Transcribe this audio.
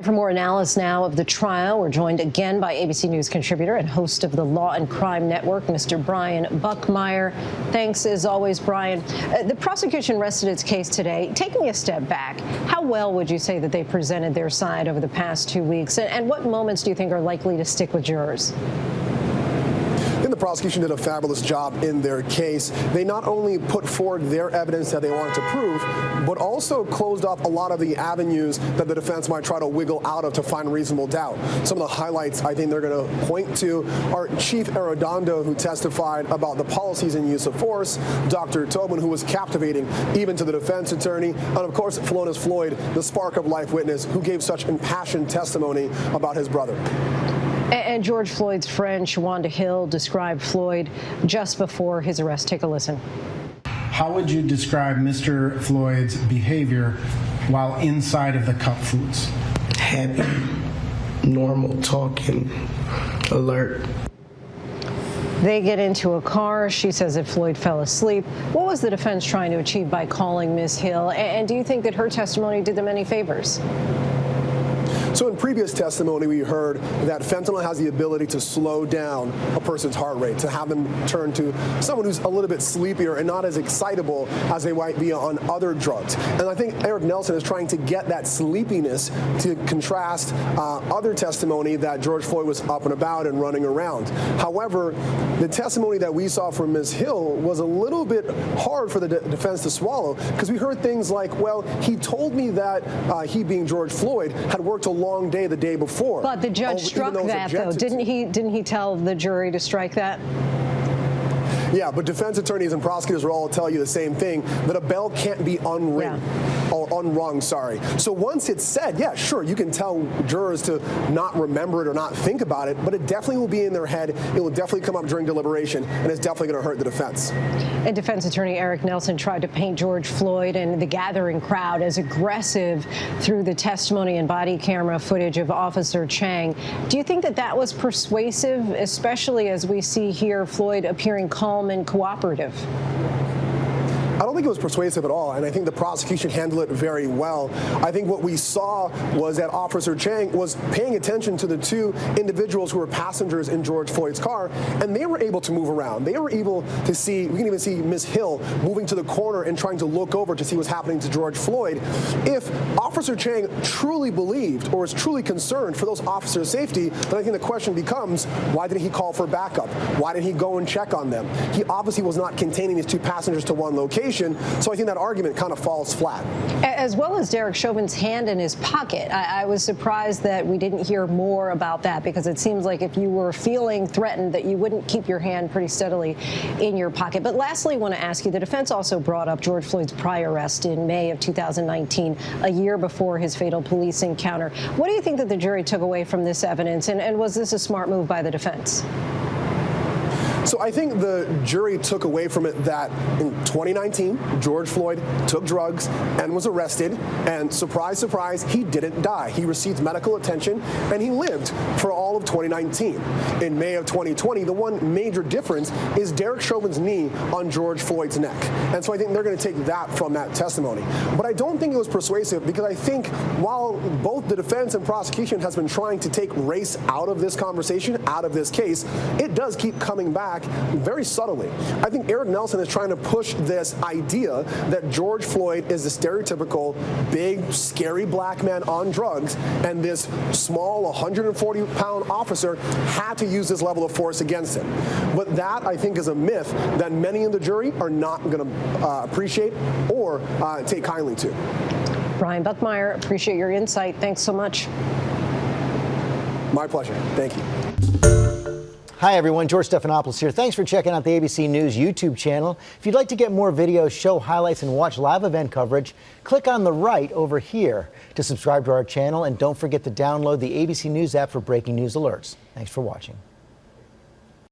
For more analysis now of the trial, we're joined again by ABC News contributor and host of the Law and Crime Network, Mr. Brian Buckmire. Thanks, as always, Brian. The prosecution rested its case today. Taking a step back, how well would you say that they presented their side over the past 2 weeks? And what moments do you think are likely to stick with jurors? I think the prosecution did a fabulous job in their case. They not only put forward their evidence that they wanted to prove, but also closed off a lot of the avenues that the defense might try to wiggle out of to find reasonable doubt. Some of the highlights I think they're going to point to are Chief Arredondo, who testified about the policies and use of force, Dr. Chauvin, who was captivating even to the defense attorney, and of course, Philonise Floyd, the spark of life witness, who gave such impassioned testimony about his brother. And George Floyd's friend, Shawanda Hill, described Floyd just before his arrest. Take a listen. How would you describe Mr. Floyd's behavior while inside of the cup foods? Happy, normal, talking, alert. They get into a car. She says that Floyd fell asleep. What was the defense trying to achieve by calling Ms. Hill? And do you think that her testimony did them any favors? So in previous testimony, we heard that fentanyl has the ability to slow down a person's heart rate, to have them turn to someone who's a little bit sleepier and not as excitable as they might be on other drugs. And I think Eric Nelson is trying to get that sleepiness to contrast other testimony that George Floyd was up and about and running around. However, the testimony that we saw from Ms. Hill was a little bit hard for the defense to swallow, because we heard things like, well, he told me that he, being George Floyd, had worked a long day the day before. But the judge struck that, though. Didn't he tell the jury to strike that? Yeah, but defense attorneys and prosecutors will all tell you the same thing, that a bell can't be unrung. Or unrung, sorry. So once it's said, yeah, sure, you can tell jurors to not remember it or not think about it, but it definitely will be in their head. It will definitely come up during deliberation, and it's definitely going to hurt the defense. And defense attorney Eric Nelson tried to paint George Floyd and the gathering crowd as aggressive through the testimony and body camera footage of Officer Chang. Do you think that that was persuasive, especially as we see here Floyd appearing calm and cooperative? I don't think it was persuasive at all, and I think the prosecution handled it very well. I think what we saw was that Officer Chang was paying attention to the two individuals who were passengers in George Floyd's car, and they were able to move around. They were able to see, we can even see Ms. Hill moving to the corner and trying to look over to see what's happening to George Floyd. If Officer Chang truly believed or is truly concerned for those officers' safety, then I think the question becomes, why didn't he call for backup? Why didn't he go and check on them? He obviously was not containing these two passengers to one location. So I think that argument kind of falls flat. As well as Derek Chauvin's hand in his pocket. I was surprised that we didn't hear more about that, because it seems like if you were feeling threatened that you wouldn't keep your hand pretty steadily in your pocket. But lastly, I want to ask you, the defense also brought up George Floyd's prior arrest in May of 2019, a year before his fatal police encounter. What do you think that the jury took away from this evidence, and was this a smart move by the defense? So I think the jury took away from it that in 2019, George Floyd took drugs and was arrested, and surprise, surprise, he didn't die. He received medical attention, and he lived for all of 2019. In May of 2020, the one major difference is Derek Chauvin's knee on George Floyd's neck. And so I think they're going to take that from that testimony. But I don't think it was persuasive, because I think while both the defense and prosecution has been trying to take race out of this conversation, out of this case, it does keep coming back very subtly. I think Eric Nelson is trying to push this idea that George Floyd is the stereotypical big, scary black man on drugs, and this small 140-pound officer had to use this level of force against him. But that, I think, is a myth that many in the jury are not going to appreciate or take kindly to. Brian Buckmire, appreciate your insight. Thanks so much. My pleasure. Thank you. Hi, everyone. George Stephanopoulos here. Thanks for checking out the ABC News YouTube channel. If you'd like to get more videos, show highlights, and watch live event coverage, click on the right over here to subscribe to our channel. And don't forget to download the ABC News app for breaking news alerts. Thanks for watching.